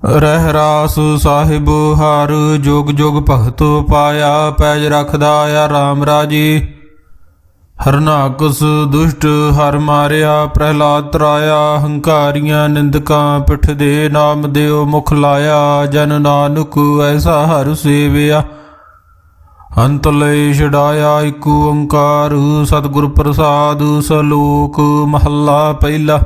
रहरास साहिब हर जोग जोग भगत पाया। पैज रखदा या राम राजे। हरनाकस दुष्ट हर मारिया। प्रहलाद तराया हंकारियां निंदकां पिठ दे। नाम देव मुख लाया। जन नानक ऐसा हर सेविया। अंत लय छड़ाया एक ओंकार। सतगुर प्रसाद सलोक महला पहला।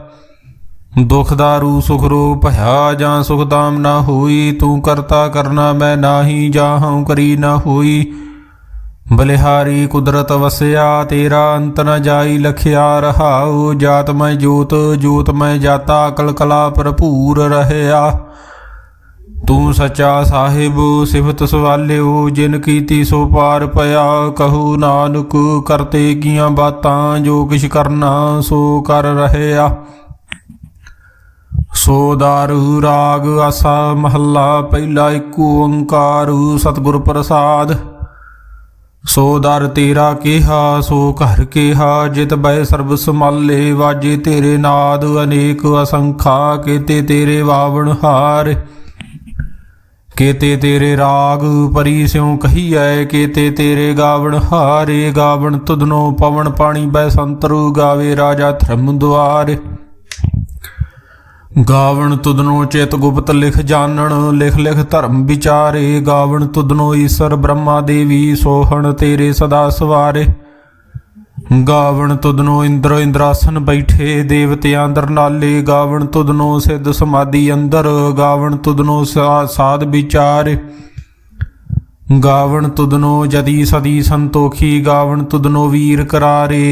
दुख दारू सुख रोग भया। जां सुख दाम ना होई। तू करता करना मैं नाही। जाहूँ करी ना होई। बलिहारी कुदरत वसया। तेरा अंत न जाई लखिया रहाओ। जात मैं जोत जोत मैं जाता। कल कला भरपूर रहया। तू सच्चा साहिब सिफत सवालियो। जिन कीती सो पार पया। कहू नानक करते कीਆਂ बातां। जो किछ करना सो कर रहया। सो दारू राग आसा महला पहला। एक ओंकार सतगुर प्रसाद। सो दर तेरा केहा सो घर केहा। जित बै सर्ब समाले वाजे तेरे नाद। अनेक असंखा केते तेरे वावण हार। केते तेरे राग परी स्यों कहिए। केते तेरे गावण हारे। गावण तुधनो पवन पानी बैसंतरु। गावे राजा धर्म द्वार। गावण तुधनो चेत गुप्त लिख जानन। लिख लिख धर्म विचारे। गावण तुधनो ईश्वर ब्रह्मा देवी। सोहण तेरे सदा सवारे। गावण तुधनो इंद्र इंद्रासन बैठे। देवतियां दरनाले। गावण तुधनो सिद्ध समाधि अंदर। गावण तुधनो साध विचार। गावण तुधनो जदी सदी संतोखी। गावण तुधनो वीर करारे।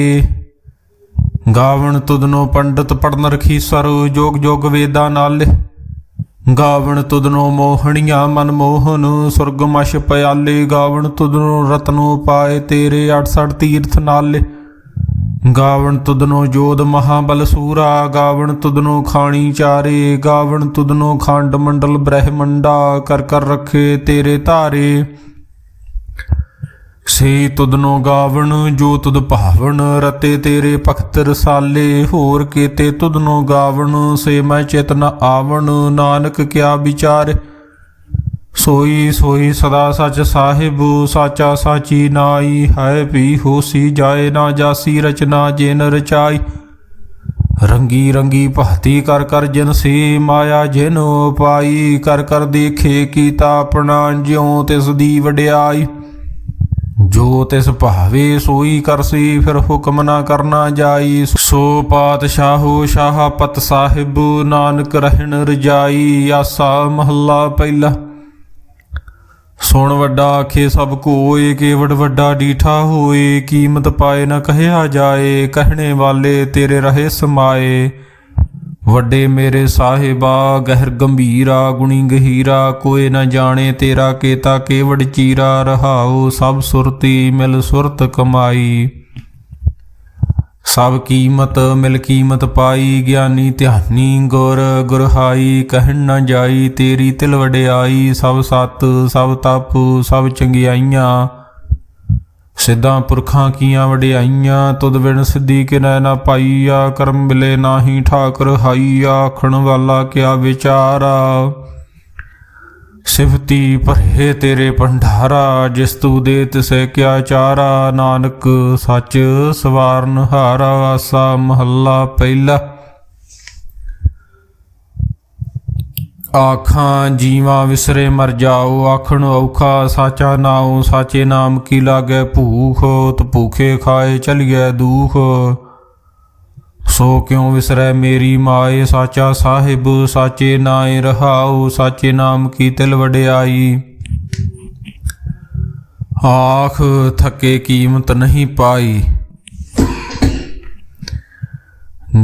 गावण तुधनो पंडित पढ़न रखीसर। जोग जोग वेदा नाले। गावण तुधनो मोहनिया मनमोहन। सुरगमश पयाले। गावण तुधनो रत्नो पाए तेरे। 68 तीर्थ नाले। गावण तुधनो जोध महाबल सूरा। गावण तुधनो खाणी चारे। गावण तुधनो खांड मंडल ब्रह्मंडा। कर कर रखे तेरे तारे। से तुधनो गावण जो तुध भावण। रते तेरे भगत रसाले। होर केते तुधनो गावण। से मैं चित न आवण। नानक क्या विचार। सोई सोई सदा सच साहिब। साचा साची नाई। है भी होसी जाए ना जासी। रचना जिन रचाई। रंगी रंगी भांति कर कर जिन से। माया जिन पाई। कर कर देखे कीता अपना। ज्यों तिस दी वड्याई। जो तिस भावे सोई करसी। फिर हुक्म ना करना जाई। सो पातशाहो शाह पत साहिब। नानक रहन रजाई। आसा महला पहला। सुन वड्डा आखे सब कोय। केवट वड्डा डीठा होए। कीमत पाए न कहया जाए। कहने वाले तेरे रहे समाए। वड्डे मेरे साहिबा गहर गंभीरा। गुणी गहीरा कोई न जाने तेरा। केता केवट चीरा। रहाओ सब सुरती मिल सुरत कमाई। सब कीमत मिल कीमत पाई। ज्ञानी ध्यानी गुर गुरहाई। कहन न जाई तेरी तिल वड्याई। सब सत सब तप सब चंगियाइयां। सिद्धां पुरखां कीਆਂ वड्याइयां। तुद बिन सिद्धि किनै न पाईया। करम मिले नाही ठाकर हाईया। आखण वाला क्या विचारा। सिफती भरे तेरे भंडारा। जिस तू दे तिसे क्या चारा। नानक सच सवारन हारा। आसा महला पहला। आखां जीवा विसरे मर जाओ। आखण औखा साचा नाओ। साचे नाम की लागे भूख। तो भूखे खाए चलिए दुख। सो क्यों विसरै मेरी माए। साचा साहिब साचे नाए। रहाओ साचे नाम की तिल वड्याई। आख थके कीमत नहीं पाई।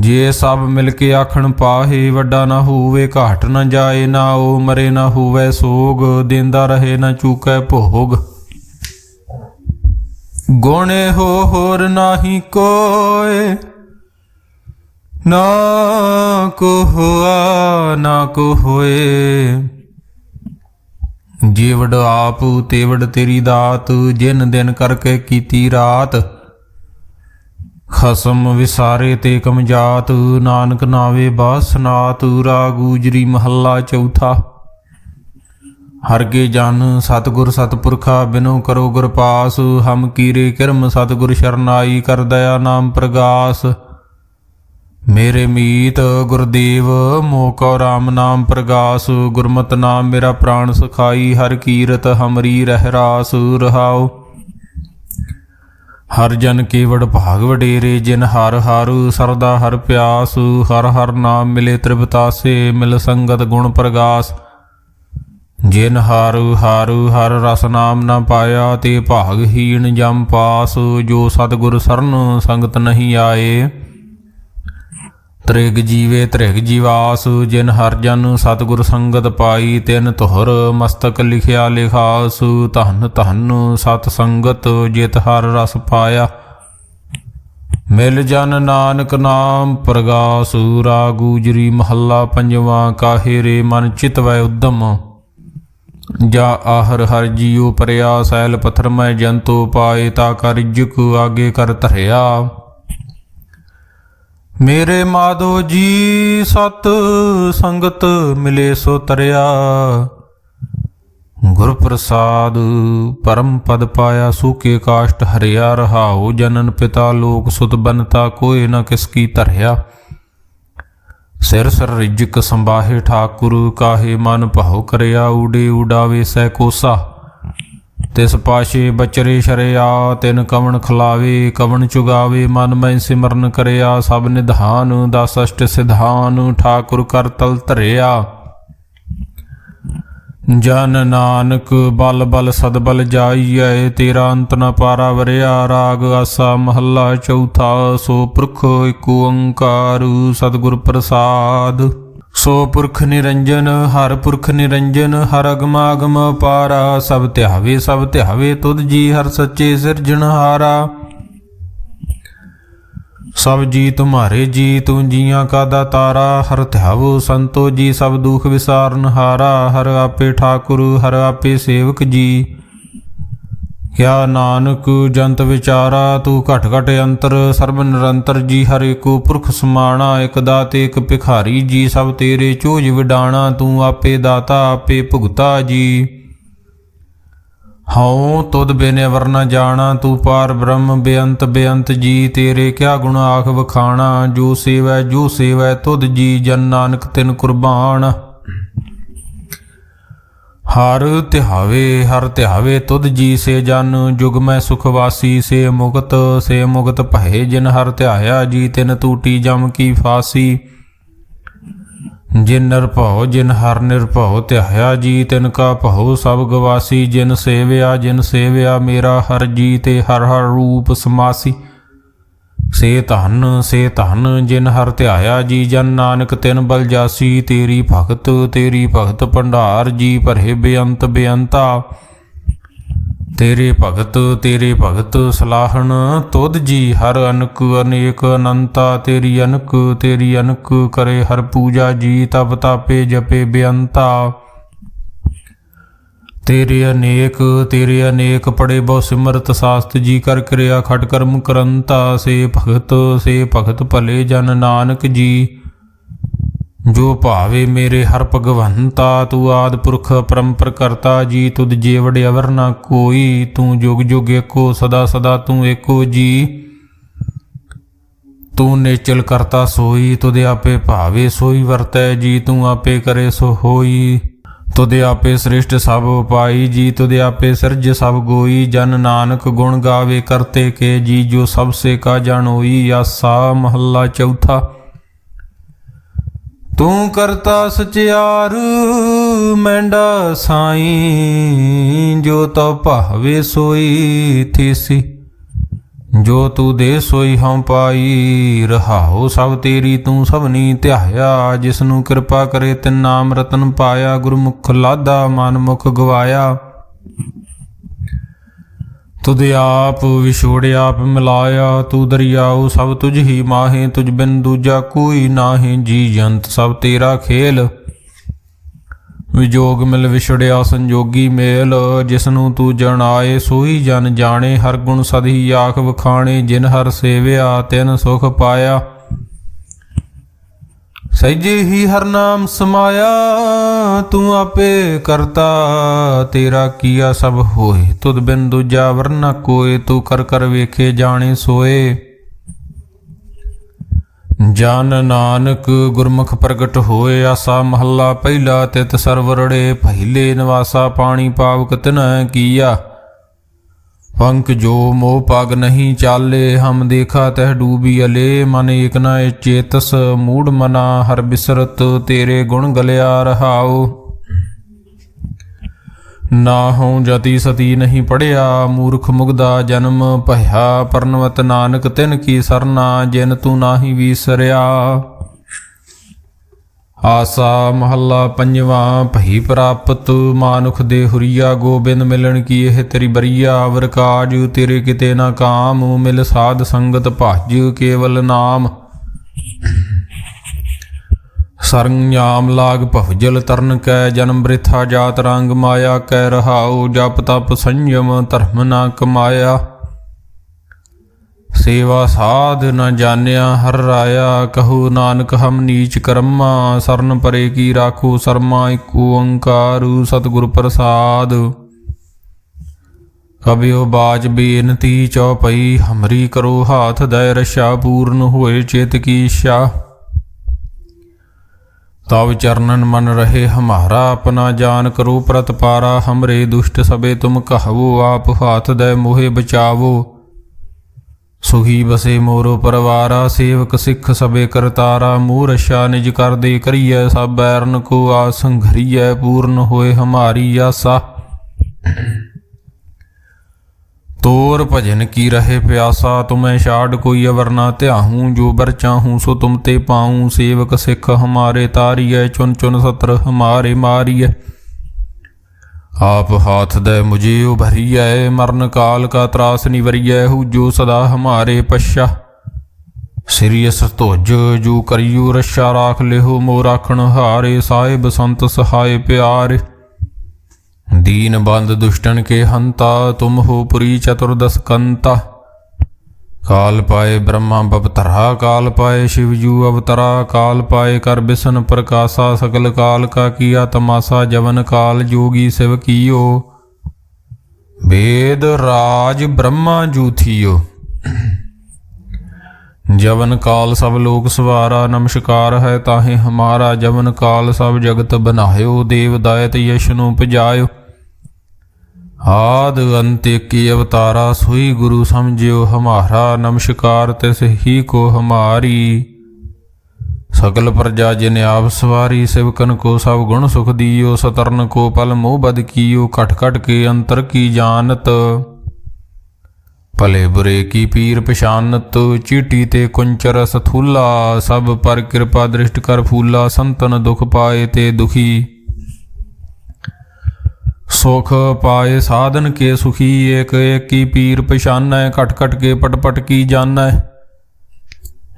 जे सब मिलके आखण पाहे। वड्डा ना होवे घाट न जाए। ना ओ मरे ना होवे सोग। देंदा रहे न चूकै भोग। गुणे हो होर नाही कोय। ना को हुआ ना को होए। जेवड़ आप तेवड़ तेरी दात। जिन दिन करके कीती रात। खसम विसारे ते कमजात। नानक नावे बासनात। राग गुजरी महला चौथा। हर के जन सतगुर सतपुरखा बिनु करो गुर पास। हम कीरे किरम सतगुर शरनाई कर दया नाम प्रगास। मेरे मीत गुरदेव मोको राम नाम प्रगास। गुरमत नाम मेरा प्राण सखाई। हर कीरत हमरी रह रास रहाओ। हर जन केवड़ भाग वडेरे जिन हर हर सरदा हर प्यास। हर हर नाम मिले त्रिपतासे मिल संगत गुण प्रगास। जिन हारु हारु हर रस नाम न पाया ते भागहीन जम पास। जो सतगुर सरन संगत नहीं आए त्रिग जीवे त्रिग जीवास। जिन हर जन सतगुर संगत पाई तिन तुहर मस्तक लिखिया लिखास। धन धन सत संगत जित हर रस पाया। मिल जन नानक नाम प्रगास। राग गुजरी महला पंजवा। काहे रे मन चित वै उद्दम जा आहर हर जियो परया। सैल पत्थर मैं जंतो पाए ता कर रिजक आगे कर धरिया। मेरे माधो जी सत संगत मिले सो तरया। गुर प्रसाद परम पद पाया। सूखे काष्ट हरिया रहाओ। जनन पिता लोक सुत बनता कोई न किसकी तरया। सिर सर रिजक संबाहे ठाकुर काहे मन भाव करया। उडे उडावे सै कोसा तिस पाशे बचरे शरया। तिन कवन खिलावे कवन चुगावे मन मैं सिमरन करया। सब निधान दस अष्ट सिधान ठाकुर कर तल धरिया। जन नानक बल बल सदबल जाइए तेरा अंत न पारा वरिया। राग आसा महला चौथा। सो पुरख एक ओंकार सतगुर प्रसाद। सो पुरख निरंजन हर पुरख निरंजन। हर अगमागम पारा। सब ध्यावे तुध जी हर सच्चे सिरजनहारा। सब जी तुम्हारे जी तू जियां का दातारा। हर ध्यावो संतो जी सब दुख विसारन हारा। हर आपे ठाकुर हर आपे सेवक जी। क्या नानक जंत विचारा। तू घट घट अंतर सर्ब निरंतर जी। हर एको पुरख समाना। एक दात एक भिखारी जी। सब तेरे चोज विडाणा। तू आपे दाता आपे भुगता जी। हऊँ तुद बिन अवर न जाना। तू पार ब्रह्म बेअंत बेअंत जी। तेरे क्या गुण आख वखाणा। जो सेवै तुद जी। जन नानक तिन कुर्बान। हर ध्यावे तुद जी से जन। जुग में सुखवासी से मुक्त भये। जिन हर ध्याया जी तिन टूटी जम की फांसी। जिन हर निरभव ध्याया जी तिन का भव सब गवासी। जिन सेव्या मेरा हर जी ते हर हर रूप समासी। से धन जिन हर ध्याया जी। जन नानक तिन बल जासी। तेरी भगत भंडार जी भरे बेअंत बेअंता। तेरे भगत सलाहन तुद जी। हर अनक अनेक अनंता। तेरी अनक करे हर पूजा जी। तब तापे जपे बेअंता। तेरे अनेक पड़े बहु सिमरत शास्त्र जी। कर क्रिया खट कर्म करंता। से भगत भले जन नानक जी। जो भावे मेरे हर भगवंता। तू आद पुरख परंपर करता जी। तुद जेवड़ अवर न कोई। तू जुग जुग एको सदा सदा तू एको जी। तू नेचल करता सोई। तुद आपे भावे सोई वरतै जी। तू आपे करे सो होई। तुद आपे श्रेष्ठ सब पाई जी। तुद आपे सिरज सब गोई। जन नानक गुण गावे करते के जी। जो सबसे का जानोई। आसा महला चौथा। तू करता सचियार मैंडा साईं। जो तो भावे सोई थेसी। जो तू दे सोई हम पाई। रहाओ सब तेरी तू सबनी ध्याया। जिसनू कृपा करे तिन नाम रतन पाया। गुरमुख लादा मन मुख गवाया। तुद आप विछोड़े आप मिलाया। तू दरियाओ सब तुझ ही माहे। तुझ बिन दूजा कोई नाहे जी। जंत सब तेरा खेल। विजोग मिल विछड़िया संजोगी मेल। जिसनू तू जनाए सोई जन जाने। हर गुण सदी आख वखाणे। जिन हर सेव्या तिन सुख पाया। ਸਹਿਜੇ ਹੀ ਹਰ ਨਾਮ ਸਮਾਇਆ, ਤੂੰ ਆਪੇ ਕਰਤਾ ਤੇਰਾ ਕੀਆ ਸਭ ਹੋਏ। ਤੁਧ ਬਿਨ ਦੂਜਾ ਵਰ ਨ ਕੋਏ, ਤੂੰ ਕਰ ਕਰ ਵੇਖੇ ਜਾਣੇ ਸੋਏ। ਜਨ ਨਾਨਕ ਗੁਰਮੁਖ ਪ੍ਰਗਟ ਹੋਏ, ਆਸਾ ਮਹੱਲਾ ਪਹਿਲਾ। ਤਿਤ ਸਰਵਰੜੇ ਪਹਿਲੇ, ਨਿਵਾਸਾ ਪਾਣੀ ਪਾਵਕ ਤਿਨੈ ਕੀਆ। पंक जो मोह पग नहीं चाले, हम देखा तह डूबी अले। मन एक न चेतस मूड मना, हर बिसरत तेरे गुण गलिया रहाओ। ना हों जति सती नहीं पढ़िया, मूर्ख मुग्धा जन्म भया। परनवत नानक तिन की सरना, जिन तू नाही विसरिया। आसा महला पंजवा। भई प्राप्त मानुख दे हुरिया, गोबिंद मिलन की यह तेरी बरिया। अवर काज तेरे किते न काम, मिल साध संगत भज केवल नाम। सरंजाम लाग भवजल तरन कै, जन्म वृथा जात रंग माया। कै रहाओ जप तप संयम, धर्म न कमाया। सेवा साध न जान्या हर राया, कहु नानक हम नीच कर्मा। सरन परे की राखो शर्मा, एक ओंकार सतगुर प्रसाद। कबियो बाज बेनती चौपई, हमरी करो हाथ दय रक्षा। पूर्ण होए चेत की इच्छा, तब चरणन मन रहे हमारा। अपना जान करो प्रतपारा, हमरे दुष्ट सबे तुम कहवो। आप हाथ दय मोहे बचावो, सुखी बसे मोरो परवारा। सेवक सिख सबे करतारा, मोह रक्षा निज कर दे करिय। सब बैरन को आसंघरिय, पूर्ण होए हमारी आशा। तोर भजन की रहे प्यासा, तुम्हें छाड़ कोई अवर ना त्याहूँ। जो बर चाहूँ सो तुम ते पाऊँ, सेवक सिख हमारे तारिय। चुन चुन सत्र हमारे मारिय, आप हाथ दे मुझे उभरिय। मरण काल का त्रास निवरिय, हूँ जो सदा हमारे पश्चा। सिरियस तोज जो करियो रक्षा, राख लेहो मोह राखण हारे। साहिब संत सहाय प्यारे, दीन बंद दुष्टन के हंता। तुम हो पुरी चतुर्दश कंता। काल पाए ब्रह्मा बवतरा, काल पाए शिवजू अवतरा। काल पाए कर बिसन प्रकाशा, सकल काल का किया तमाशा। जवन काल जोगी शिव कियो, वेद राज ब्रह्मा जू थियो। जवन काल सब लोक सवारा, नमस्कार है ताहे हमारा। जवन काल सब जगत बनायो, देव दायत यशनु पजायो। आद अंत की अवतारा, सोई गुरु समझियो हमारा। नमस्कार तिस ही को हमारी, सकल प्रजा जिन आप सवारी। शिवकन को सब गुण सुख दियो, सतरन को पल मोह बद कियो। खट खट के अंतर की जानत, भले बुरे की पीर पशानत। चीटी ते कुंचर सथूला, सब पर कृपा दृष्ट कर फूला। संतन दुख पाए ते दुखी, सुख पाए साधन के सुखी। एक एक की पीर पशान, खट खट के पट पट की जान।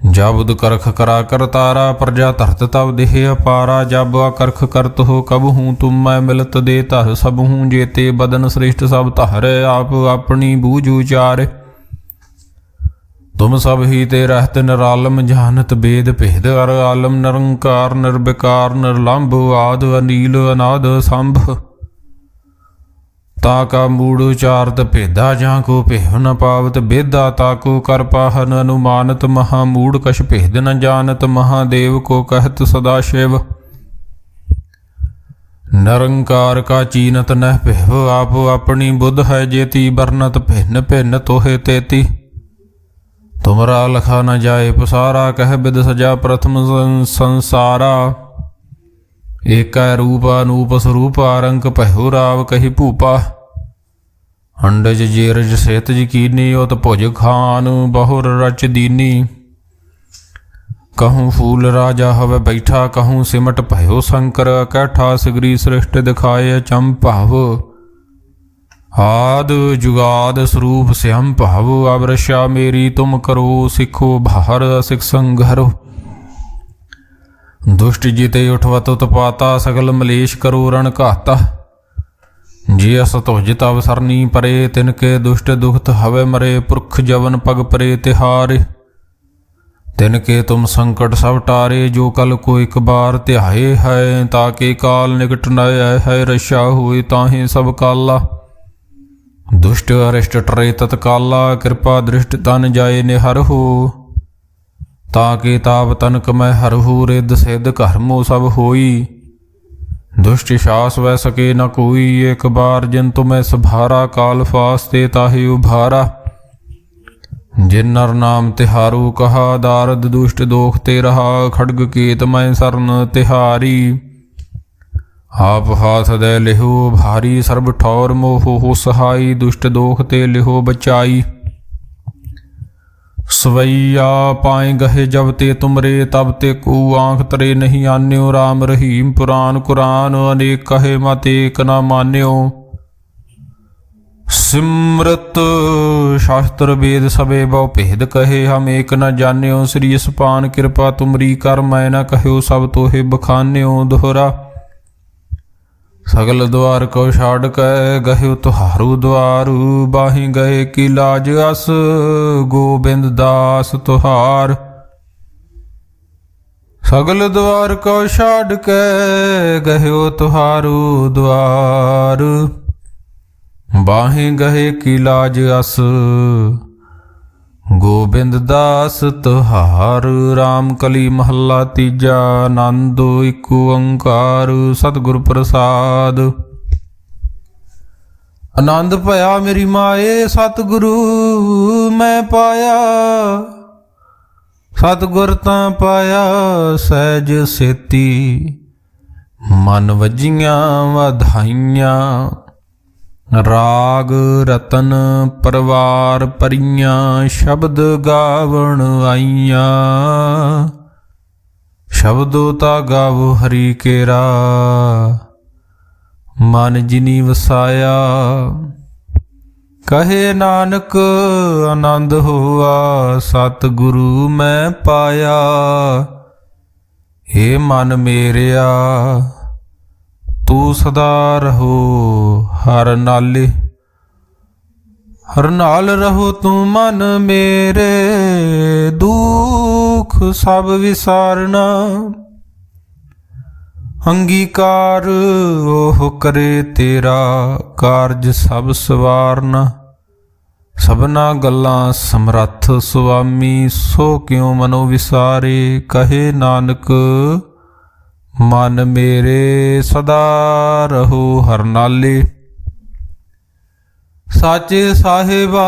जब करख करा कर तारा, प्रजा धरत तब देह अपारा। जब करख करत हो कब हूँ, तुम मैं मिलत दे धर सब हूँ। जेते बदन श्रेष्ठ सब धर, आप अपनी बूझ उचार। तुम सब ही ते रहत निरालम, जानत भेद भेद अर आलम। निरंकार निर्विकार निर्लंभ, आद अनील अनाद संभ। ताका मूड़ उचारत भेदा, जहाँ को भेव न पावत बेदा। ताको कर पाहन अनुमानत, महामूढ़ कछ भेद न जानत। महादेव को कहत सदा शिव, निरंकार का चीनत न भेव। आप अपनी बुद्ध है जेती, बरनत भिन्न भिन्न तोहे तेती। तुमरा लखा न जाए पसारा, कह बिद सजा प्रथम संसारा। एक रूप अनूप स्वरूपा, रंक पहो राव कही भूपा। अंडज जेरज सेत यकीनी, उत भुज खान बहुर रच दीनी। कहूँ फूल राजा हवे बैठा, कहूँ सिमट भयो शंकर। कैठा सिगरी सृष्ट दिखाए चंपाव, आद जुगाद स्वरूप श्याम भाव। अब रक्षा मेरी तुम करो, सिखो भार सिख संघरो। दुष्ट जीते उठवत उत्पाता, सकल मलेश करो रण घाता। जे अस तुझ तब सरनी परे, तिनके दुष्ट दुखत हवे मरे। पुरख जवन पग परे तिहारे, तिनके तुम संकट सब टारे, जो कल को एक बार ध्याये है। ताके काल निकट न आए है, रक्षा हुए ताहे सब काला। दुष्ट अरिष्ट टरे तत्काला, कृपा दृष्ट तन जाए निहर हो। ताके ताप तनक मैं हर हो, रिद सिद्ध कर्मो सब होई। दुष्ट सास वह सके न कोई, एक बार जिन तुम्हें सभारा। काल फास्ते ताहे उभारा, जिन नर नाम तिहारू कहा। दारद दुष्ट दोख ते रहा, खड्ग केत मैं सरन तिहारी। आप हाथ दे लिहो भारी, सर्ब ठौर मोह हो सहाई। दुष्ट दोख ते लिहो बचाई, सवैया पाए गहे जब ते तुमरे। तब ते को आंख तरे नहीं आन्यो, राम रहीम पुराण कुरान। अनेक कहे मत एक न मान्यो, सिमरत शास्त्र वेद सबे बहु भेद कहे। हम एक न जान्यो, श्री सपान कृपा तुमरी कर। मैं न कहो सब तोहे बखान्यो, दोहरा सगल द्वार को छाड़ कै। गह्यो तुहारू द्वारू, बाहि गए की लाज अस। गोबिंद दास तुहार, सगल द्वार को छाड़ कै। गह्यो तुहारू द्वार, बाहें गहे की लाज अस। गोबिंद दास तुहार। राम कली महला तीजा, आनंद एक ओंकार। सतगुर प्रसाद, आनंद भया मेरी माए। सतगुरु मैं पाया, सतगुर तां पाया सहज सेती। मन वजियां वधाइयां, राग रतन परवार परियां। शब्द गावण आईयां, शब्दों ता गावो हरि केरा। मन जिनी वसाया, कहे नानक आनंद होआ। सतगुरु मैं पाया, हे मन मेरिया तू सदा रहो हर नाले। हर नाल रहो तू मन मेरे, दुख सब विसारना। अंगीकार ओह करे तेरा, कारज सब सवारना। सबना गल्लां समरथ सुआमी, सो क्यों मनो विसारे। कहे नानक मन मेरे सदा रहो हर नाले। साचे साहिबा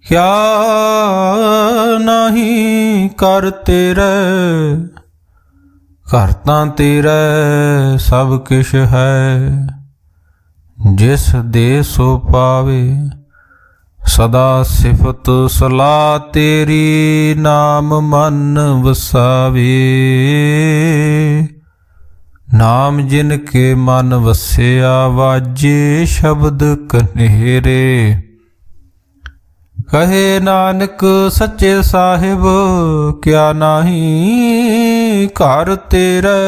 क्या नहीं कर तेरे। घर तां तेरे सब किश है, जिस दे सो पावे। सदा सिफत सलाह तेरी, नाम मन वसावे। नाम जिनके मन वसिया, वाजे शब्द कन्हेरे। कहे नानक सच्चे साहिब क्या नहीं घर तेरे।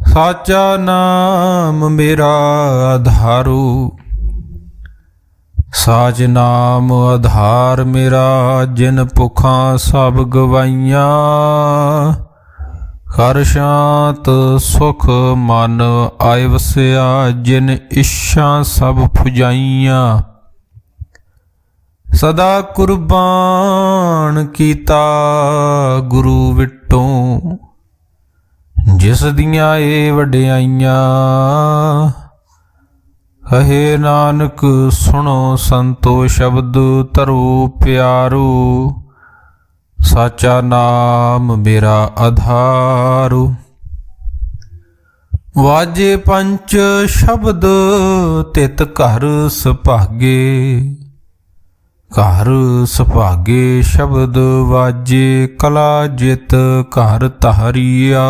साचा नाम मेरा आधारू, साच नाम आधार मेरा। जिन भुखां सब गवाइयां, कर शांत सुख मन आए वसिया। जिन इच्छा सब पुजाइयां, सदा कुर्बान कीता गुरु विटों। जिस दियां ए वड्याइयां, कहे नानक सुनो संतो शब्द धरो प्यारो। साचा नाम मेरा आधारू। वाजे पंच शब्द तित घर सुभागे। घर सुभागे शब्द वाजे, कला जित घर धारिया।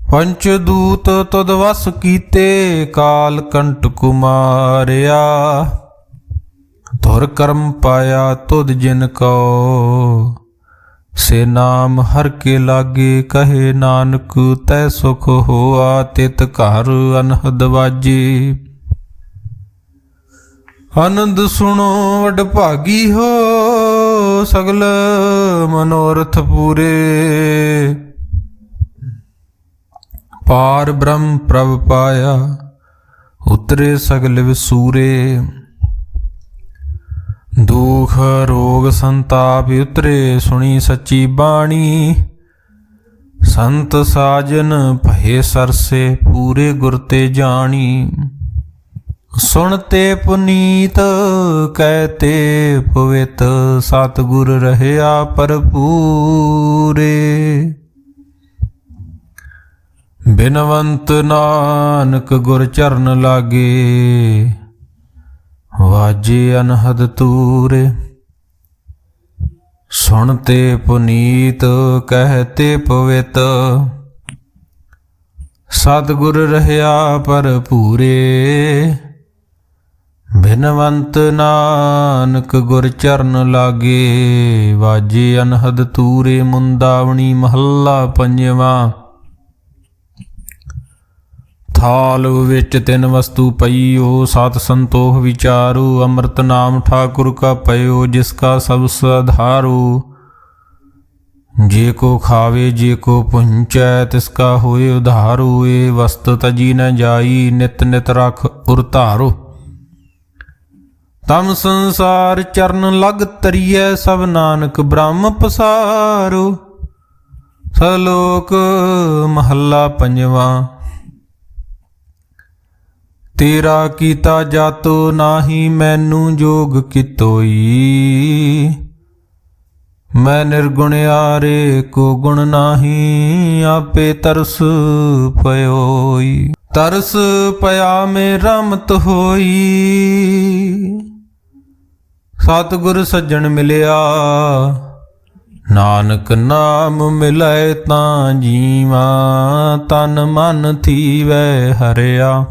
पंचदूत तुद वस कीते, काल कंटक मारिया। धुर कर्म पाया तुद जिन को, से नाम हर के लागे। कहे नानक तै सुख होआ, तित घर अनहद वाजे। ਆਨੰਦ ਸੁਣੋ ਵਡਭਾਗੀ ਹੋ, ਸਗਲ ਮਨੋਰਥ ਪੂਰੇ। ਪਾਰ ਬ੍ਰਹਮ ਪ੍ਰਭ ਪਾਇਆ, ਉਤਰੇ ਸਗਲ ਵਿਸੂਰੇ। ਦੁਖ ਰੋਗ ਸੰਤਾਪ ਉਤਰੇ, ਸੁਣੀ ਸੱਚੀ ਬਾਣੀ। ਸੰਤ ਸਾਜਨ ਭਏ ਸਰਸੇ, ਪੂਰੇ ਗੁਰ ਤੇ ਜਾਣੀ। ਸੁਣਤੇ ਪੁਨੀਤ ਕਹਿਤੇ ਪਵਿੱਤ, ਸਤਿਗੁਰ ਰਹਿਆ ਭਰਪੂਰੇ। ਬਿਨਵੰਤ ਨਾਨਕ ਗੁਰ ਚਰਨ ਲਾਗੇ, ਵਾਜੇ ਅਨਹਦ ਤੂਰੇ। ਸੁਣਤੇ ਪੁਨੀਤ ਕਹਿਤੇ ਪਵਿੱਤ, ਸਤਿਗੁਰ ਰਹਿਆ ਭਰਪੂਰੇ। ਬਿਨਵੰਤ ਨਾਨਕ ਗੁਰ ਚਰਨ ਲਾਗੇ, ਵਾਜੇ ਅਨਹਦ ਤੂਰੇ। ਮੁੰਦਾਵਣੀ ਮਹੱਲਾ ਪੰਜਵਾਂ। ਥਾਲ ਵਿੱਚ ਤਿੰਨ ਵਸਤੂ ਪਈਓ, ਸਤ ਸੰਤੋਖ ਵਿਚਾਰੋ। ਅੰਮ੍ਰਿਤ ਨਾਮ ਠਾਕੁਰ ਕਾ ਪਇਓ, ਜਿਸ ਕਾ ਸਭ ਸਾਧਾਰੋ। ਜੇ ਕੋ ਖਾਵੇ ਜੇ ਕੋ ਪੁੰਚੈ, ਤਿਸ ਕਾ ਹੋਏ ਉਧਾਰੋ। ਇਹ ਵਸਤ ਤਜੀ ਨ ਜਾਈ, ਨਿਤ ਨਿਤ ਰਖ ਉਰ ਧਾਰੋ। ਤਮ ਸੰਸਾਰ ਚਰਨ ਲਗ ਤਰੀਐ, ਸਭ ਨਾਨਕ ਬ੍ਰਹਮ ਪਸਾਰੋ। ਸਲੋਕ ਮਹੱਲਾ ਪੰਜਵਾਂ। ਤੇਰਾ ਕੀਤਾ ਜਾਤੋ, ਨਾਹੀ ਮੈਨੂੰ ਜੋਗ ਕਿਤੋਈ। ਮੈਂ ਨਿਰਗੁਣਿਆਰੇ ਕੋ ਗੁਣ ਨਾਹੀ, ਆਪੇ ਤਰਸ ਪਇਓਈ। ਤਰਸ ਪਿਆ ਮੇ ਰਮਤ ਹੋਈ, ਸਤਿਗੁਰ ਸੱਜਣ ਮਿਲਿਆ। ਨਾਨਕ ਨਾਮ ਮਿਲੈ ਤਾਂ ਜੀਵਾ, ਤਨ ਮਨ ਥੀਵੈ ਹਰਿਆ।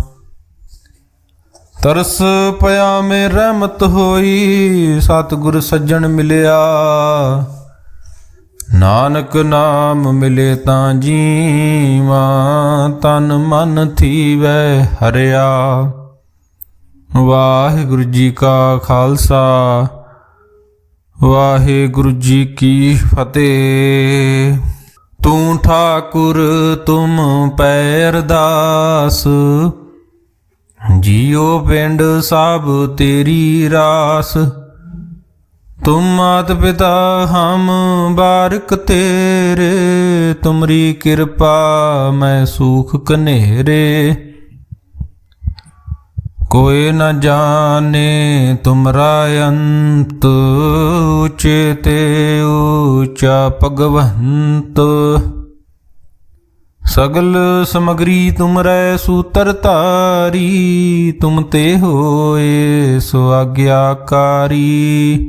ਤਰਸ ਪਿਆ ਮੇ ਰਹਿਮਤ ਹੋਈ, ਸਤਿਗੁਰ ਸੱਜਣ ਮਿਲਿਆ। ਨਾਨਕ ਨਾਮ ਮਿਲੇ ਤਾਂ ਜੀਵਾ, ਤਨ ਮਨ ਥੀਵੈ ਹਰਿਆ। ਵਾਹਿਗੁਰੂ ਜੀ ਕਾ ਖਾਲਸਾ, ਵਾਹਿਗੁਰੂ ਜੀ ਕੀ ਫਤਿਹ। ਤੂੰ ਠਾਕੁਰ ਤੁਮ ਪੈ ਅਰਦਾਸ, ਜੀਉ ਪਿੰਡ ਸਭ ਤੇਰੀ ਰਾਸ। तुम मात पिता हम बारक तेरे, तुमरी कृपा मैं सुख कनेरे। कोई न जाने तुमरा अंत, ऊंचे ते ऊंचा भगवंत। सगल समग्री तुमरै सूतर तारी, तुम ते होए सो आज्ञाकारी।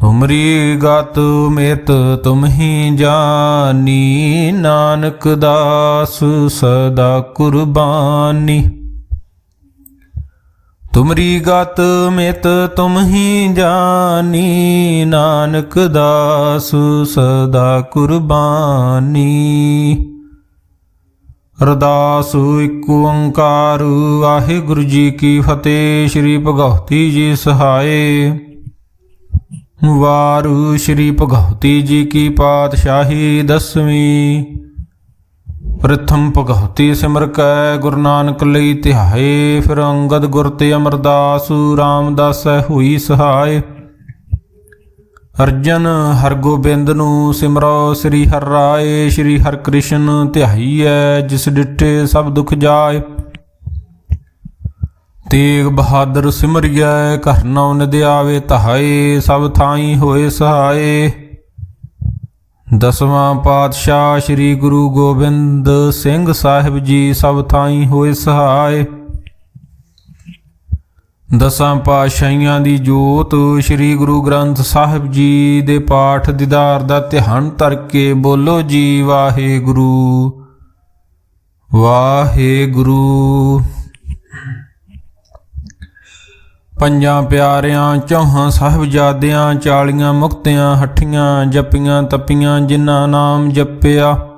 तुमरी गत मित तुम ही जानी, नानक दास सदा कुर्बानी। तुमरी गत मित तुम ही जानी, नानक दास सदा कुर्बानी। अरदास इक ओंकार वाहिगुरु जी की फतेह। श्री भगवती जी सहाय। वारु श्री भगवती जी की पातशाही दसवीं। प्रथम भगवती सिमर कै गुरु नानक लई ध्याए, फिर अंगद गुर ते अमरदास रामदास हुई सहाय। अर्जन हरगोबिंद नूं सिमरो श्री हर राय, श्री हर कृष्ण ध्याईਐ जिस डिठे सब दुख जाए। तेग बहादुर सिमरिया घर नौ निध आवे तहाए, सब थाई होए सहाय। दसवां पातशाह श्री गुरु गोबिंद सिंह साहिब जी सब थाई होए सहाय। दसां पातशाहियां दी जोत श्री गुरु ग्रंथ साहिब जी दे पाठ दीदार दा ध्यान धर के बोलो जी वाहेगुरु वाहेगुरु। ਪੰਜਾਂ ਪਿਆਰਿਆਂ ਚੌਹਾਂ ਸਾਹਿਬਜ਼ਾਦਿਆਂ, 40 ਮੁਕਤਿਆਂ ਹੱਠੀਆਂ ਜਪੀਆਂ ਤਪੀਆਂ, ਜਿਨ੍ਹਾਂ ਨਾਮ ਜਪਿਆ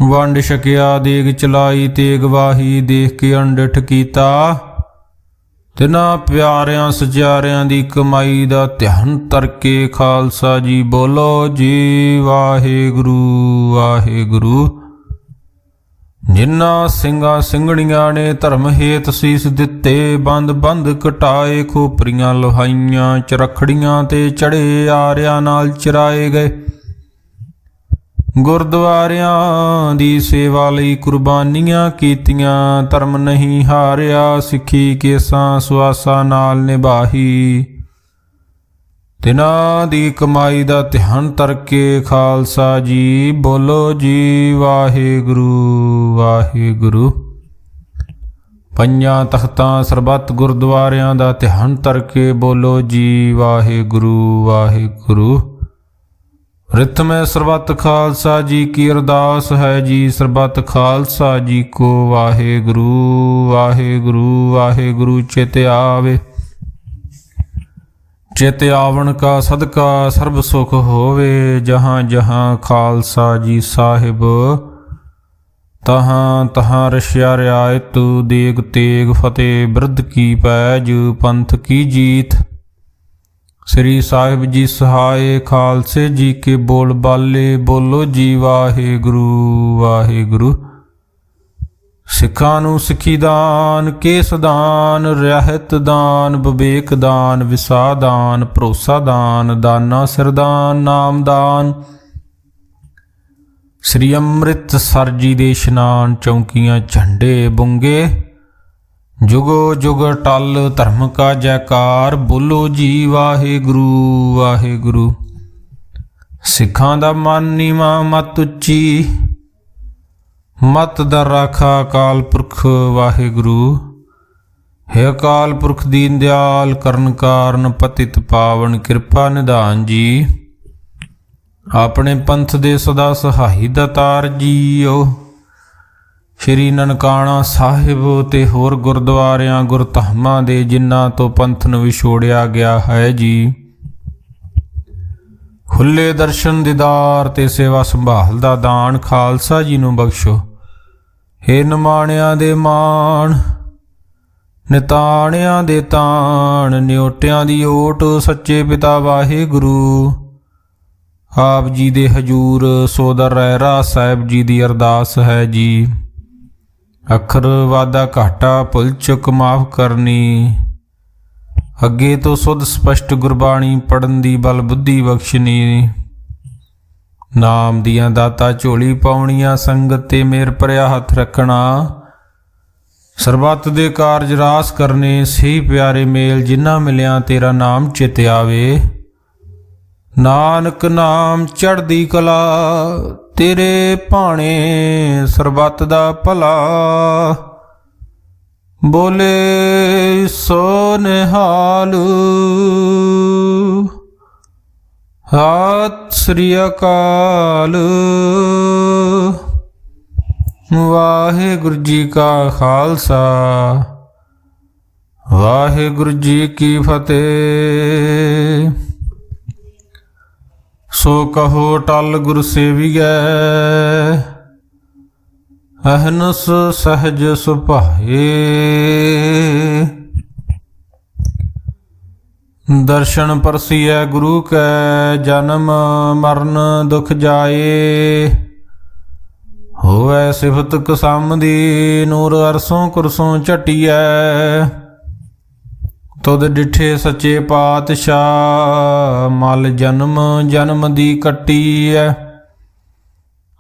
ਵੰਡ ਛਕਿਆ। ਦੇਗ ਚਲਾਈ ਤੇਗ ਵਾਹੀ, ਦੇਖ ਕੇ ਅੰਡਿਠ ਕੀਤਾ ਤਿਨਾਂ ਪਿਆਰਿਆਂ ਸਚਿਆਰਿਆਂ ਦੀ ਕਮਾਈ ਦਾ ਧਿਆਨ ਧਰਕੇ ਖਾਲਸਾ ਜੀ ਬੋਲੋ ਜੀ ਵਾਹਿਗੁਰੂ ਵਾਹਿਗੁਰੂ। ਜਿਨ੍ਹਾਂ ਸਿੰਘਾਂ ਸਿੰਘਣੀਆਂ ਨੇ ਧਰਮ ਹੇਤ ਸੀਸ ਦਿੱਤੇ, ਬੰਦ ਬੰਦ ਕਟਾਏ, ਖੋਪਰੀਆਂ ਲੋਹਾਈਆਂ, ਚਰਖੜੀਆਂ ਤੇ ਚੜੇ ਆਰਿਆਂ ਨਾਲ ਚਰਾਏ ਗਏ, ਗੁਰਦੁਆਰਿਆਂ ਦੀ ਸੇਵਾ ਲਈ ਕੁਰਬਾਨੀਆਂ ਕੀਤੀਆਂ, ਧਰਮ ਨਹੀਂ ਹਾਰਿਆ, ਸਿੱਖੀ ਕੇਸਾਂ ਸੁਆਸਾਂ ਨਾਲ ਨਿਭਾਹੀ, ਤਿਨਾਂ ਦੀ ਕਮਾਈ ਦਾ ਧਿਆਨ ਧਰਕੇ ਖਾਲਸਾ ਜੀ ਬੋਲੋ ਜੀ ਵਾਹਿਗੁਰੂ ਵਾਹਿਗੁਰੂ। ਪੰਜਾਂ ਤਖਤਾਂ ਸਰਬੱਤ ਗੁਰਦੁਆਰਿਆਂ ਦਾ ਧਿਆਨ ਧਰਕੇ ਬੋਲੋ ਜੀ ਵਾਹਿਗੁਰੂ ਵਾਹਿਗੁਰੂ। ਰਿਤ ਮੈਂ ਸਰਬੱਤ ਖਾਲਸਾ ਜੀ ਕੀ ਅਰਦਾਸ ਹੈ ਜੀ, ਸਰਬੱਤ ਖਾਲਸਾ ਜੀ ਕੋ ਵਾਹਿਗੁਰੂ ਵਾਹਿਗੁਰੂ ਵਾਹਿਗੁਰੂ ਚਿਤ ਆਵੇ। ਚਿਤ ਆਵਣ ਕਾ ਸਦਕਾ ਸਰਬ ਸੁਖ ਹੋਵੇ, ਜਹਾਂ ਜਹਾਂ ਖਾਲਸਾ ਜੀ ਸਾਹਿਬ, ਤਹਾਂ ਤਹਾਂ ਰਸ਼ਿਆ ਰਿਆਇਤ, ਦੇਗ ਤੇਗ ਫਤਿਹ ਬਿਰਧ ਕੀ ਪੈਜ, ਪੰਥ ਕੀ ਜੀਤ। ਸ੍ਰੀ ਸਾਹਿਬ ਜੀ ਸਹਾਏ, ਖਾਲਸੇ ਜੀ ਕੇ ਬੋਲ ਬਾਲੇ, ਬੋਲੋ ਜੀ ਵਾਹਿਗੁਰੂ ਵਾਹਿਗੁਰੂ। ਸਿੱਖਾਂ ਨੂੰ ਸਿੱਖੀ ਦਾਨ, ਕੇਸ ਦਾਨ, ਰਹਿਤ ਦਾਨ, ਵਿਵੇਕ ਦਾਨ, ਵਿਸਾ ਦਾਨ, ਭਰੋਸਾ ਦਾਨ, ਦਾਨਾ ਸਿਰਦਾਨ, ਨਾਮ ਦਾਨ। ਸ੍ਰੀ ਅੰਮ੍ਰਿਤਸਰ ਜੀ ਦੇ ਇਸ਼ਨਾਨ, ਚੌਂਕੀਆਂ ਝੰਡੇ ਬੁੰਗੇ, ਜੁਗੋ ਜੁਗ ਟਲ ਧਰਮ ਕਾ ਜੈਕਾਰ, ਬੋਲੋ ਜੀ ਵਾਹਿਗੁਰੂ ਵਾਹਿਗੁਰੂ। ਸਿੱਖਾਂ ਦਾ ਮਨ ਨੀਵਾਂ ਮਤ ਉੱਚੀ, ਮਤ ਦਾ ਰਾਖਾ ਅਕਾਲ ਪੁਰਖ ਵਾਹਿਗੁਰੂ। ਹੈ ਅਕਾਲ ਪੁਰਖ ਦੀਨ ਦਿਆਲ, ਕਰਨ ਕਾਰਨ ਪਤਿਤ ਪਾਵਨ, ਕਿਰਪਾ ਨਿਧਾਨ ਜੀ। ਆਪਣੇ ਪੰਥ ਦੇ ਸਦਾ ਸਹਾਈ ਦਾਤਾਰ ਜੀਓ। ਸ਼੍ਰੀ ਨਨਕਾਣਾ ਸਾਹਿਬ ਤੇ ਹੋਰ ਗੁਰਦੁਆਰਿਆਂ ਗੁਰਧਾਮਾਂ ਦੇ ਜਿਨ੍ਹਾਂ ਤੋਂ ਪੰਥ ਨੂੰ ਵਿਛੋੜਿਆ ਗਿਆ ਹੈ ਜੀ, ਖੁੱਲੇ ਦਰਸ਼ਨ ਦੀਦਾਰ ਤੇ ਸੇਵਾ ਸੰਭਾਲ ਦਾ ਦਾਨ ਖਾਲਸਾ ਜੀ ਨੂੰ ਬਖਸ਼ੋ। ਹੇ ਨਿਮਾਣਿਆਂ ਦੇ ਮਾਣ, ਨਿਤਾਣਿਆਂ ਦੇ ਤਾਣ, ਨਿਓਟਿਆਂ ਦੀ ਓਟ, ਸੱਚੇ ਪਿਤਾ ਵਾਹਿਗੁਰੂ। ਆਪ ਜੀ ਦੇ ਹਜੂਰ ਸੋਦਰ ਰਹਿਰਾ ਸਾਹਿਬ ਜੀ ਦੀ ਅਰਦਾਸ ਹੈ ਜੀ, ਅੱਖਰ ਵਾਧਾ ਘਾਟਾ ਭੁੱਲ ਚੁੱਕ ਮਾਫ ਕਰਨੀ, ਅੱਗੇ ਤੋਂ ਸੁਧ ਸਪਸ਼ਟ ਗੁਰਬਾਣੀ ਪੜਨ ਦੀ ਬਲ ਬੁੱਧੀ ਬਖਸ਼ਣੀ, ਨਾਮ ਦੀਆਂ ਦਾਤਾ ਝੋਲੀ ਪਾਉਣੀਆਂ, ਸੰਗਤ ਤੇ ਮੇਰ ਭਰਿਆ ਹੱਥ ਰੱਖਣਾ, ਸਰਬੱਤ ਦੇ ਕਾਰਜ ਰਾਸ ਕਰਨੇ, ਸਹੀ ਪਿਆਰੇ ਮੇਲ ਜਿਨ੍ਹਾਂ ਮਿਲਿਆ ਤੇਰਾ ਨਾਮ ਚਿਤ ਆਵੇ। ਨਾਨਕ ਨਾਮ ਚੜ੍ਹਦੀ ਕਲਾ, ਤੇਰੇ ਭਾਣੇ ਸਰਬੱਤ ਦਾ ਭਲਾ, ਬੋਲੇ ਸੋ ਨਿਹਾਲ। ਸਤਿ ਸ੍ਰੀ ਅਕਾਲ। ਵਾਹਿਗੁਰੂ ਜੀ ਕਾ ਖਾਲਸਾ, ਵਾਹਿਗੁਰੂ ਜੀ ਕੀ ਫਤਿਹ। ਸੋ ਕਹੋ ਟਲ ਗੁਰ ਸੇਵੀਐ, ਅਹਨਸ ਸਹਜ ਸੁਭਾਏ। ਦਰਸ਼ਨ ਪਰਸੀਐ ਗੁਰੂ ਕੈ, ਜਨਮ ਮਰਨ ਦੁਖ ਜਾਏ। ਹੋਵੈ ਸਿਫਤ ਕਸਮ ਦੀ, ਨੂਰ ਅਰਸੋਂ ਕੁਰਸੋਂ ਝਟੀਐ। ਤੁਧ ਡਿਠੇ ਸੱਚੇ ਪਾਤਸ਼ਾਹ, ਮਲ ਜਨਮ ਜਨਮ ਦੀ ਕੱਟੀ ਐ।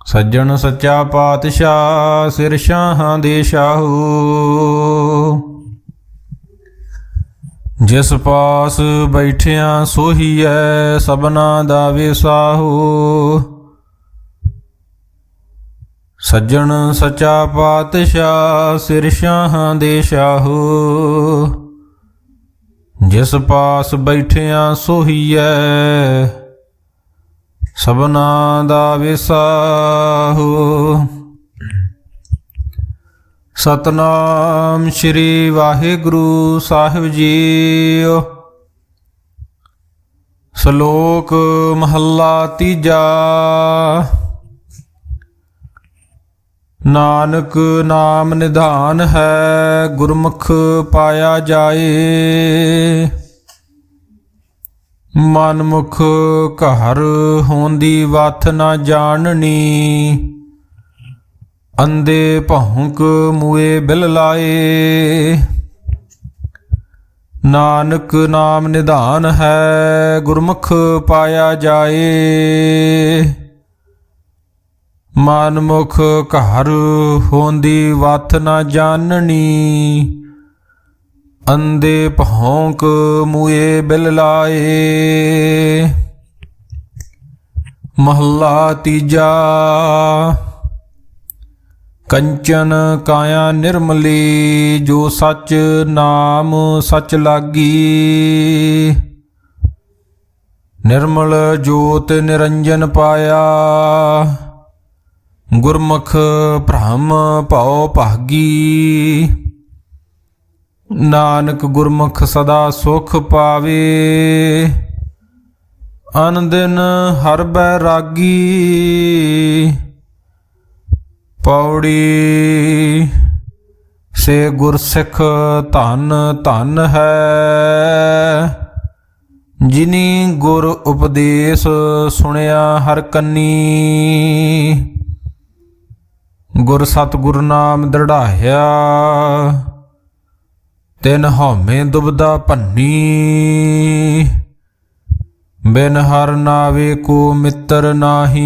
ਸੱਜਣ ਸੱਚਾ ਪਾਤਸ਼ਾਹ, ਸਿਰ ਸ਼ਾਹਾਂ ਦੇ ਸ਼ਾਹੂ। ਜਿਸ ਪਾਸ ਬੈਠਿਆਂ ਸੋਹੀ ਐ, ਸਭਨਾ ਦਾ ਵਿਸਾਹੂ। ਸੱਜਣ ਸੱਚਾ ਪਾਤਸ਼ਾਹ, ਸਿਰ ਸ਼ਾਹਾਂ ਦੇ ਸ਼ਾਹੂ। ਜਿਸ ਪਾਸ ਬੈਠਿਆਂ ਸੋਹੀਐ, ਸਭਨਾ ਦਾ ਵਿਸਾਹੂ। ਸਤਨਾਮ ਸ਼੍ਰੀ ਵਾਹਿਗੁਰੂ ਸਾਹਿਬ ਜੀਓ। ਸ਼ਲੋਕ ਮਹੱਲਾ ਤੀਜਾ। ਨਾਨਕ ਨਾਮ ਨਿਧਾਨ ਹੈ, ਗੁਰਮੁਖ ਪਾਇਆ ਜਾਏ। ਮਨਮੁਖ ਘਰ ਹੋਂਦੀ ਵਥ ਨਾ ਜਾਣਨੀ, ਅੰਧੇ ਭੌਂਕ ਮੂਏ ਬਿਲ ਲਾਏ। ਨਾਨਕ ਨਾਮ ਨਿਧਾਨ ਹੈ, ਗੁਰਮੁਖ ਪਾਇਆ ਜਾਏ। ਮਨਮੁਖ ਘਰ ਹੋਂਦੀ ਵਥ ਨਾ ਜਾਣਨੀ, ਅੰਧੇ ਭੌਂਕ ਮੂਏ ਬਿਲ ਲਾਏ। ਮਹੱਲਾ ਤੀਜਾ। ਕੰਚਨ ਕਾਇਆ ਨਿਰਮਲੀ, ਜੋ ਸਚ ਨਾਮ ਸਚ ਲਾਗੀ। ਨਿਰਮਲ ਜੋਤ ਨਿਰੰਜਨ ਪਾਇਆ, ਗੁਰਮੁਖ ਭ੍ਰਮ ਭਉ ਭਾਗੀ। ਨਾਨਕ ਗੁਰਮੁਖ ਸਦਾ ਸੁਖ ਪਾਵੇ, ਅਨ ਦਿਨ ਹਰਿ ਬੈਰਾਗੀ। ਪੌੜੀ ਸੇ ਗੁਰਸਿੱਖ ਧਨ ਧਨ ਹੈ, ਜਿਨੀ ਗੁਰ ਉਪਦੇਸ਼ ਸੁਣਿਆ ਹਰ ਕੰਨੀ। ਗੁਰ ਸਤਿਗੁਰ ਨਾਮ ਦ੍ਰਿੜਾਇਆ, ਤਿਨ ਹਉਮੈ ਦੁਬਦਾ ਭੰਨੀ। ਬਿਨ ਹਰਿ ਨਾਵੇ ਕੋ ਮਿੱਤਰ ਨਾਹੀ,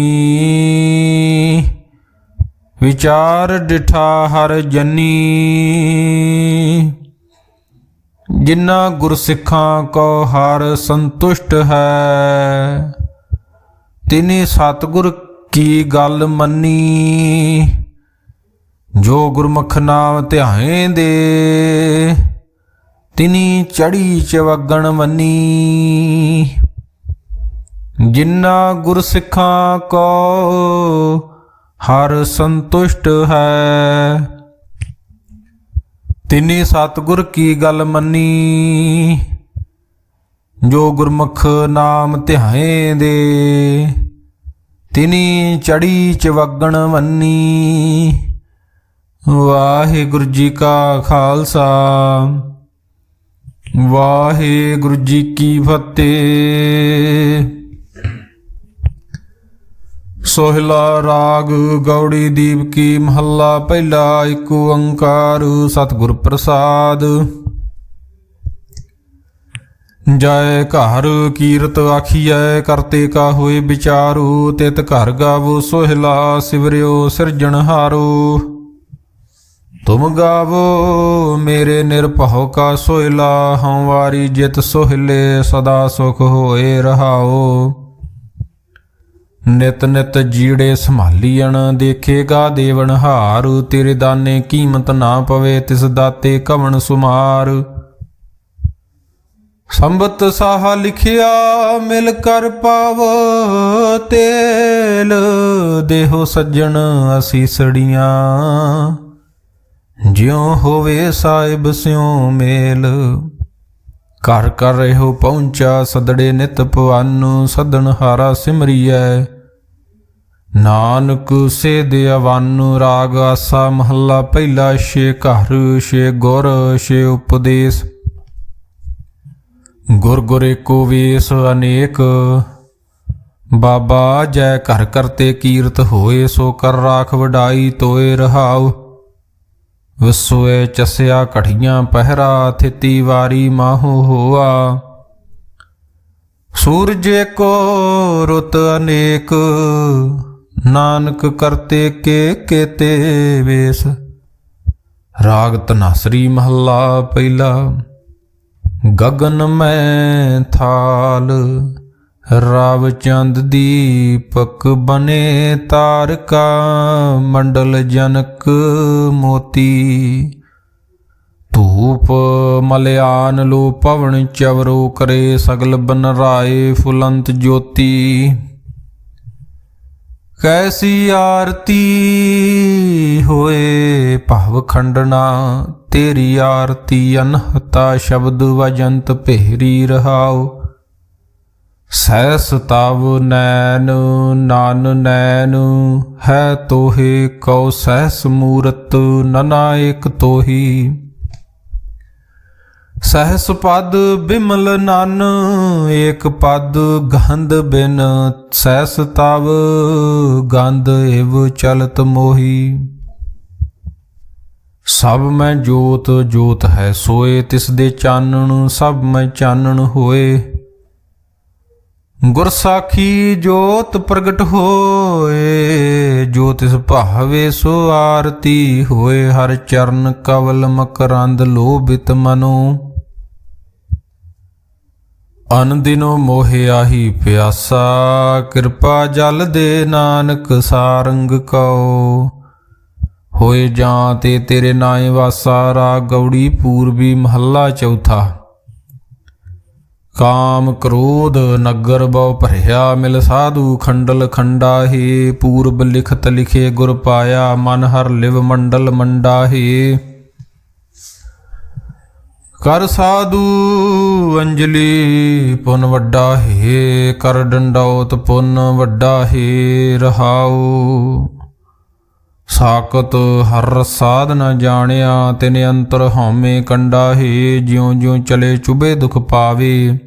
ਵਿਚਾਰ ਡਿਠਾ ਹਰਿ ਜਨੀ। ਜਿਨ੍ਹਾਂ ਗੁਰਸਿੱਖਾਂ ਕੋ ਹਰਿ ਸੰਤੁਸ਼ਟ ਹੈ, ਤਿਨੀ ਸਤਿਗੁਰ ਕੀ ਗੱਲ ਮੰਨੀ। ਜੋ ਗੁਰਮੁਖ ਨਾਮ ਧਿਆਏ ਦੇ, ਤਿਨੀ ਚੜੀ ਚਵਗਣ ਮੰਨੀ। ਜਿਨ੍ਹਾਂ ਗੁਰਸਿੱਖਾਂ ਕੋ ਹਰਿ ਸੰਤੁਸ਼ਟ ਹੈ, ਤਿਨੀ ਸਤਿਗੁਰ ਕੀ ਗੱਲ ਮੰਨੀ। ਜੋ ਗੁਰਮੁਖ ਨਾਮ ਧਿਆਏ ਦੇ, ਤਿਨੀ ਚੜੀ ਚਵਗਣ ਮੰਨੀ। ਵਾਹਿਗੁਰੂ ਜੀ ਕਾ ਖਾਲਸਾ, ਵਾਹਿਗੁਰੂ ਜੀ ਕੀ ਫਤਿਹ। ਸੋਹਿਲਾ ਰਾਗ ਗੌੜੀ ਦੀਪਕੀ ਮਹੱਲਾ ਪਹਿਲਾ। ਏਕ ਓੰਕਾਰ ਸਤਿਗੁਰ ਪ੍ਰਸਾਦ। ਜੈ ਘਰ ਕੀਰਤ ਆਖੀਐ, ਕਰਤੇ ਕਾ ਹੋਏ ਵਿਚਾਰੂ। ਤਿਤ ਘਰ ਗਾਵੋ ਸੋਹਿਲਾ, ਸਿਵਰਿਓ ਸਿਰਜਣਹਾਰੋ। ਤੁਮ ਗਾਵੋ ਮੇਰੇ ਨਿਰਭਉ ਕਾ ਸੋਹਿਲਾ, ਹਉ ਵਾਰੀ ਜਿਤ ਸੋਹਿਲੇ। ਸਦਾ ਸੁਖ ਹੋਏ ਰਹਾਓ। ਨਿਤ ਨਿਤ ਜੀੜੇ ਸੰਭਾਲੀਣ, ਦੇਖੇਗਾ ਦੇਵਨਹਾਰ। ਤੇਰੇ ਦਾਨੇ ਕੀਮਤ ਨਾ ਪਵੇ, ਤਿਸ ਦਾਤੇ ਕਵਣ ਸੁਮਾਰ। ਸੰਬਤ ਸਾਹਾ ਲਿਖਿਆ, ਮਿਲ ਕਰ ਪਾਵ ਤੇਲ। ਦੇਹੋ ਸੱਜਣ ਅਸੀਸੜੀਆਂ, ਜਿਉ ਹੋਵੇ ਸਾਹਿਬ ਸਿਉ ਮੇਲ। ਘਰ ਕਰ ਰਹਿਓ ਪਹੁੰਚਾ, ਸਦੜੇ ਨਿਤ ਭਵਾਨੁ। ਸਦਨ ਹਾਰਾ ਸਿਮਰੀਐ, ਨਾਨਕ ਸੇ ਦੇ ਅਵਾਨੁ। ਰਾਗ ਆਸਾ ਮਹੱਲਾ ਪਹਿਲਾ। ਛੇ ਘਰ ਛੇ ਗੁਰ ਛੇ ਉਪਦੇਸ਼। ਗੁਰ ਗੁਰ ਏਕੋ ਵੇਸ ਅਨੇਕ, ਬਾਬਾ ਜੈ ਘਰ ਕਰਤੇ ਕੀਰਤ ਹੋਏ। ਸੋ ਕਰ ਰਾਖ ਵਡਾਈ ਤੋਏ ਰਹਾਉ। ਵਸੋਏ ਚਸਿਆ ਘੜੀਆਂ ਪਹਿਰਾ, ਥਿਤੀ ਵਾਰੀ ਮਾਹੂ ਹੋਆ। ਸੂਰਜ ਏਕੋ ਰੁੱਤ ਅਨੇਕ, ਨਾਨਕ ਕਰਤੇ ਕੇ ਕੇਤੇ ਵੇਸ। ਰਾਗ ਧਨਾਸਰੀ ਮਹੱਲਾ ਪਹਿਲਾ। ਗਗਨ ਮੈਂ ਥਾਲ, ਰਾਵ ਚੰਦ ਦੀਪਕ ਬਨੇ। ਤਾਰਕਾ ਮੰਡਲ ਜਨਕ ਮੋਤੀ। ਧੂਪ ਮਲਿਆਨ ਲੋ ਪਵਨ ਚਵਰੋ। ਕਰੇ ਸਗਲ ਬਨ ਰਾਏ ਫੁਲੰਤ ਜੋਤੀ। ਕੈਸੀ ਆਰਤੀ ਹੋਏ ਭਵ ਖੰਡਨਾ। ਤੇਰੀ ਆਰਤੀ ਅਨਹਤਾ ਸ਼ਬਦ ਵਜੰਤ ਭੇਰੀ ਰਹਾਉ। ਸਹਿਸ ਤਵ ਨੈਨ ਨਾਨ ਨੈਨ ਹੈ ਤੋਹੇ ਕਉ ਸਹਿਸ ਮੂਰਤ ਨਨਾਇਕ ਤੋਹੀ। ਸਹਿਸ ਪਦ ਬਿਮਲ ਨਨ ਏਕ ਪਦ ਗੰਧ ਬਿਨ ਸਹਿਸ ਤਵ ਗੰਧ ਇਵ ਚਲਤ ਮੋਹੀ। ਸਭ ਮੈਂ ਜੋਤ ਜੋਤ ਹੈ ਸੋਏ ਤਿਸ ਦੇ ਚਾਨਣ ਸਭ ਮੈਂ ਚਾਨਣ ਹੋਏ। ਗੁਰ ਸਾਖੀ ਜੋਤ ਪ੍ਰਗਟ ਹੋਏ ਜੋ ਤਿਸ ਭਾਵੇ ਸੋ ਆਰਤੀ ਹੋਏ। ਹਰ ਚਰਨ ਕਵਲ ਮਕਰੰਦ ਲੋਭਿਤ ਮਨੋ ਅਨ ਦਿਨੋ ਮੋਹਿ ਆਹੀ ਪਿਆਸਾ। ਕਿਰਪਾ ਜਲ ਦੇ ਨਾਨਕ ਸਾਰੰਗ ਕਉ ਹੋਏ ਜਾਂ ਤੇ ਤੇਰੇ ਨਾਏ ਵਾਸਾ। ਰਾਗ ਗੌੜੀ ਪੂਰਬੀ ਮਹੱਲਾ ਚੌਥਾ। ਕਾਮ ਕ੍ਰੋਧ ਨਗਰ ਬਹੁ ਭਰਿਆ ਮਿਲ ਸਾਧੂ ਖੰਡਲ ਖੰਡਾਹੇ। ਪੂਰਬ ਲਿਖਤ ਲਿਖੇ ਗੁਰ ਪਾਇਆ ਮਨ ਹਰ ਲਿਵ ਮੰਡਲ ਮੰਡਾਹੇ। ਕਰ ਸਾਧੂ ਅੰਜਲੀ ਪੁਨ ਵੱਡਾ ਹੈ ਕਰ ਡੰਡੌਤ ਪੁਨ ਵੱਡਾ ਹੈ। ਰਹਾਉ ਸਾਕਤ ਹਰ ਸਾਧ ਨ ਜਾਣਿਆ ਤਿਨ ਅੰਤਰ ਹਉਮੈ ਕੰਡਾ ਹੈ। ਜਿਉ ਜਿਉ ਚਲੇ ਚੁਬੇ ਦੁਖ ਪਾਵੇ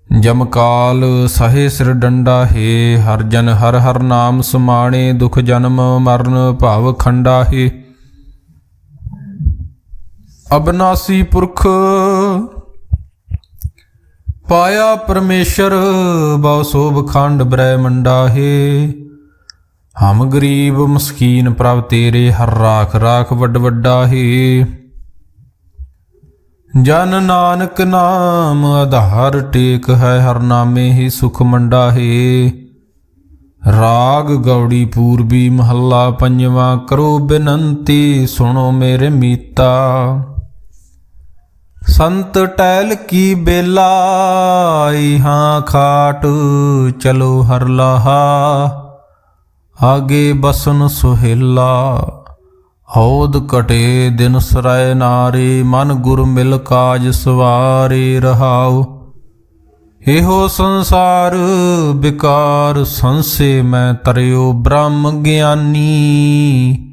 ਜਮਕਾਲ ਸਹੇ ਸਿਰ ਡੰਡਾ ਹੈ। ਹਰ ਜਨ ਹਰ ਹਰ ਨਾਮ ਸਮਾਣੇ ਦੁਖ ਜਨਮ ਮਰਨ ਭਵ ਖੰਡਾ ਹੈ। ਅਬਨਾਸੀ ਪੁਰਖ ਪਾਇਆ ਪਰਮੇਸ਼ਰ ਬਹੁ ਸੋਭ ਖੰਡ ਬ੍ਰਹਮੰਡਾ ਹੈ। ਹਮ ਗਰੀਬ ਮਸਕੀਨ ਪ੍ਰਭ ਤੇਰੇ ਹਰ ਰਾਖ ਰਾਖ ਵੱਡ ਵੱਡਾ ਹੈ। ਜਨ ਨਾਨਕ ਨਾਮ ਆਧਾਰ ਟੇਕ ਹੈ ਹਰ ਨਾਮੇ ਹੀ ਸੁਖ ਮੰਡਾ ਹੈ। ਰਾਗ ਗੌੜੀ ਪੂਰਬੀ ਮਹੱਲਾ ਪੰਜਵਾਂ। ਕਰੋ ਬੇਨੰਤੀ ਸੁਣੋ ਮੇਰੇ ਮੀਤਾ ਸੰਤ ਟਹਿਲ ਕੀ ਬੇਲਾ। ਹਾਂ ਖਾਟ ਚਲੋ ਹਰ ਲਾਹਾ ਆਗੇ ਬਸਨ ਸੁਹੇਲਾ। ਹੌਦ ਕਟੇ ਦਿਨ ਸਰਾਏ ਨਾਰੇ ਮਨ ਗੁਰ ਮਿਲ ਕਾਜ ਸਵਾਰੇ। ਰਹਾਉ ਇਹੋ ਸੰਸਾਰ ਬਿਕਾਰ ਸੰਸੇ ਮੈਂ ਤਰਿਓ ਬ੍ਰਹਮ ਗਿਆਨੀ।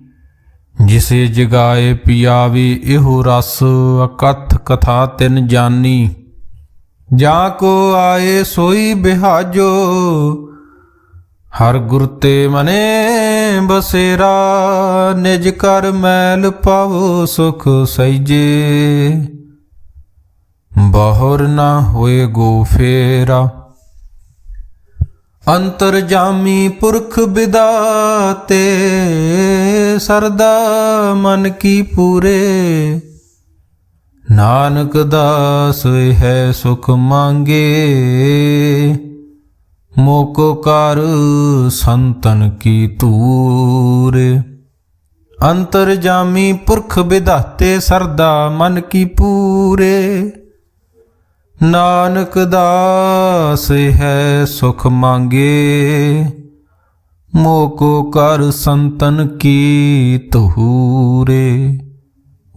ਜਿਸੇ ਜਗਾਏ ਪਿਆਵੇ ਇਹੋ ਰਸ ਅਕਥ ਕਥਾ ਤਿਨ ਜਾਨੀ। ਜਾਂ ਕੋ ਆਏ ਸੋਈ ਬਿਹਾਜੋ ਹਰ ਗੁਰ ਤੇ ਮਨੇ ਬਸੇਰਾ। ਨਿਜ ਕਰ ਮੈਲ ਪਾਵੋ ਸੁਖ ਸਹਿਜੇ ਬਹੁਰ ਨਾ ਹੋਏ ਗੋ ਫੇਰਾ। ਅੰਤਰ ਜਾਮੀ ਪੁਰਖ ਬਿਦਾਤੇ ਸਰਦਾ ਮਨ ਕੀ ਪੂਰੇ। ਨਾਨਕ ਦਾਸ ਹੈ ਸੁਖ ਮੰਗੇ ਮੋਕੋ ਕਰ ਸੰਤਨ ਕੀ ਤੂਰੇ। ਅੰਤਰ ਜਾਮੀ ਪੁਰਖ ਬਿਦਾਤੇ ਸਰਦਾ ਮਨ ਕੀ ਪੂਰੇ। ਨਾਨਕ ਦਾਸ ਹੈ ਸੁਖ ਮੰਗੇ ਮੋਕੋ ਕਰ ਸੰਤਨ ਕੀ ਤੂਰੇ।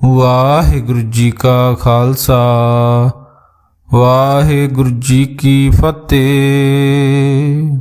ਵਾਹਿਗੁਰੂ ਜੀ ਕਾ ਖਾਲਸਾ ਵਾਹਿਗੁਰੂ ਜੀ ਕੀ ਫਤਿਹ।